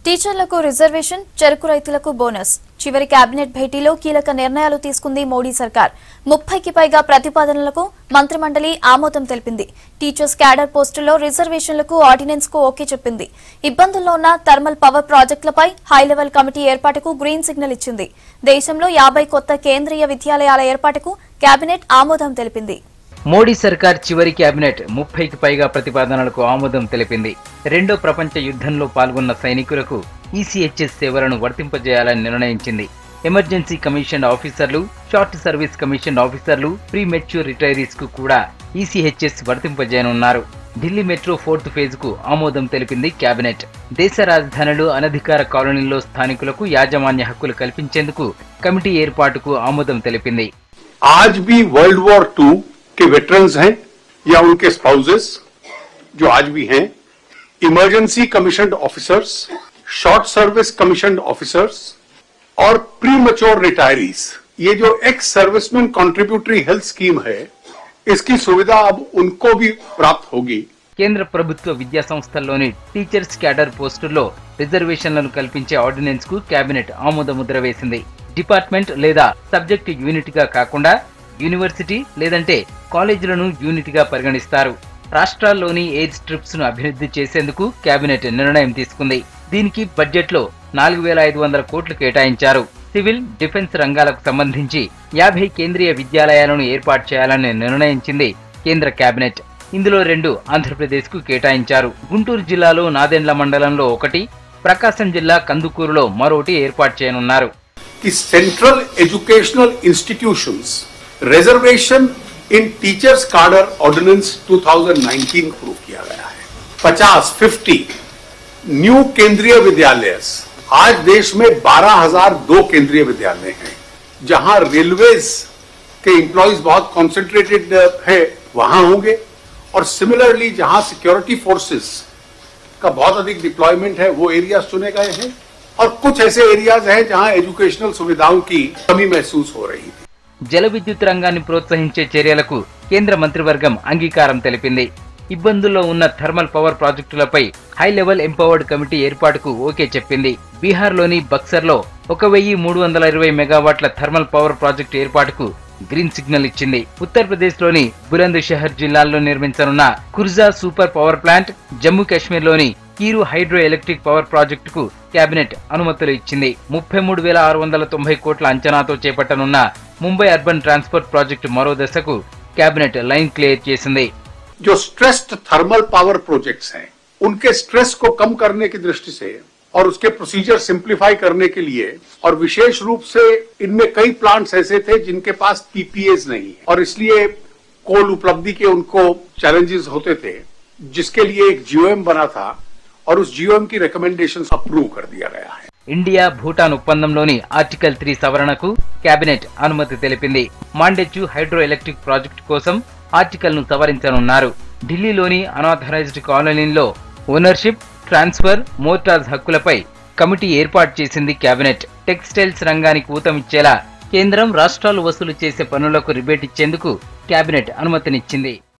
టీచర్లకు రిజర్వేషన్, చెరకు రైతులకు బోనస్. చివరి కేబినెట్ భేటీలో కీలక నిర్ణయాలు తీసుకుంది మోడీ సర్కార్. 30కి పైగా ప్రతిపాదనలకు మంత్రిమండలి ఆమోదం తెలిపింది. టీచర్స్ క్యాడర్ పోస్టుల్లో రిజర్వేషన్లకు ఆర్డినెన్స్ కు ఓకే చెప్పింది. ఇబ్బందుల్లో ఉన్న థర్మల్ పవర్ ప్రాజెక్టులపై హై లెవెల్ కమిటీ ఏర్పాటుకు గ్రీన్ సిగ్నల్ ఇచ్చింది. దేశంలో 50 కొత్త కేంద్రీయ విద్యాలయాల ఏర్పాటుకు కేబినెట్ ఆమోదం తెలిపింది. మోడీ సర్కార్ చివరి కేబినెట్ 30కి పైగా ప్రతిపాదనలకు ఆమోదం తెలిపింది. రెండో ప్రపంచ యుద్ధంలో పాల్గొన్న సైనికులకు ఈసీహెచ్ఎస్ సేవలను వర్తింపజేయాలని నిర్ణయించింది. ఎమర్జెన్సీ కమిషన్ ఆఫీసర్లు, షార్ట్ సర్వీస్ కమిషన్ ఆఫీసర్లు, ప్రీ మెచ్యూర్ రిటైరీస్ కు కూడా ఈసీహెచ్ఎస్ వర్తింపజేయనున్నారు. ఢిల్లీ మెట్రో 4th ఫేజ్ కు ఆమోదం తెలిపింది కేబినెట్. దేశ రాజధానులు, అనధికార కాలనీల్లో స్థానికులకు యాజమాన్య హక్కులు కల్పించేందుకు కమిటీ ఏర్పాటుకు ఆమోదం తెలిపింది. आज भी वर्ल्ड वॉर 2 के वेटरन्स हैं या उनके स्पाउसेस जो आज भी हैं, emergency commissioned officers, short service commissioned officers और प्री मैच्योर रिटायरीज, ये जो ex serviceman contributory health scheme है, इसकी सुविधा अब उनको भी प्राप्त होगी. కేంద్ర ప్రభుత్వ విద్యా సంస్థల్లోని టీచర్స్ క్యాడర్ పోస్టుల్లో రిజర్వేషన్లను కల్పించే ఆర్డినెన్స్ కు కేబినెట్ ఆమోదముద్ర వేసింది. డిపార్ట్మెంట్ లేదా సబ్జెక్ట్ యూనిట్ గా కాకుండా యూనివర్సిటీ లేదంటే కాలేజీలను యూనిట్ గా పరిగణిస్తారు. రాష్ట్రాల్లోని ఎయిర్ స్ట్రిప్స్ ను అభివృద్ధి చేసేందుకు కేబినెట్ నిర్ణయం తీసుకుంది. దీనికి బడ్జెట్ లో 4500 కోట్లు కేటాయించారు. సివిల్, డిఫెన్స్ రంగాలకు సంబంధించి 50 కేంద్రీయ విద్యాలయాలను ఏర్పాటు చేయాలని నిర్ణయించింది కేంద్ర కేబినెట్. ఇందులో 2 ఆంధ్రప్రదేశ్ కు కేటాయించారు. గుంటూరు జిల్లాలో నాదెండ్ల మండలంలో 1, ప్రకాశం జిల్లా కందుకూరులో మరొకటి ఏర్పాటు చేయనున్నారు. सेंट्रल एजुकेशनल इंस्टीट्यूशंस रिजर्वेशन इन टीचर्स कार्डर ऑर्डिनेंस 2019 अप्रूव किया गया है. 50 न्यू केंद्रीय विद्यालय. आज देश में 12,002 केंद्रीय विद्यालय हैं. जहां रेलवेज के एम्प्लॉइज बहुत कॉन्सेंट्रेटेड है वहां होंगे, और सिमिलरली जहां सिक्योरिटी फोर्सेस का बहुत अधिक डिप्लॉयमेंट है वो एरियाज चुने गए हैं, और कुछ ऐसे एरियाज हैं जहां एजुकेशनल सुविधाओं की कमी महसूस हो रही थी. జల విద్యుత్ రంగాన్ని ప్రోత్సహించే చర్యలకు కేంద్ర మంత్రివర్గం అంగీకారం తెలిపింది. ఇబ్బందుల్లో ఉన్న థర్మల్ పవర్ ప్రాజెక్టులపై హై లెవెల్ ఎంపవర్డ్ కమిటీ ఏర్పాటుకు ఓకే చెప్పింది. బీహార్లోని బక్సర్లో 1320 మెగావాట్ల థర్మల్ పవర్ ప్రాజెక్టు ఏర్పాటుకు గ్రీన్ సిగ్నల్ ఇచ్చింది. ఉత్తరప్రదేశ్లోని బులంద్ షహర్ జిల్లాల్లో నిర్మించనున్న Khurja super power plant, Jammu కాశ్మీర్లోని కీరు హైడ్రో ఎలక్ట్రిక్ పవర్ ప్రాజెక్టుకు కేబినెట్ అనుమతులు ఇచ్చింది. 33,690 కోట్ల అంచనాతో చేపట్టనున్న ముంబై అర్బన్ ట్రాన్స్పోర్ట్ ప్రాజెక్టు మరో దశకు కేబినెట్ లైన్ క్లియర్ చేసింది. जो स्ट्रेस्ड थर्मल पावर प्रोजेक्ट्स हैं, उनके स्ट्रेस को कम करने की दृष्टि से और उसके प्रोसीजर सिंप्लीफाई करने के लिए, और विशेष रूप से इनमें कई प्लांट्स ऐसे थे जिनके पास पीपीएस नहीं है और इसलिए कोल उपलब्धि के उनको चैलेंजेस होते थे, जिसके लिए एक जीओएम बना था और उस जीओएम की रिकमेंडेशंस अप्रूव कर दिया गया है. ఇండియా భూటాన్ ఒప్పందంలోని ఆర్టికల్ 3 సవరణకు కేబినెట్ అనుమతి తెలిపింది. మాండెచ్చు హైడ్రో ఎలక్ట్రిక్ ప్రాజెక్టు కోసం ఆర్టికల్ ను సవరించనున్నారు. ఢిల్లీలోని అనాథరైజ్డ్ కాలనీల్లో ఓనర్షిప్, ట్రాన్స్ఫర్, మోర్టాజ్ హక్కులపై కమిటీ ఏర్పాటు చేసింది కేబినెట్. టెక్స్టైల్స్ రంగానికి ఊతమిచ్చేలా కేంద్రం, రాష్ట్రాలు వసూలు చేసే పన్నులకు రిబేట్ ఇచ్చేందుకు కేబినెట్ అనుమతినిచ్చింది.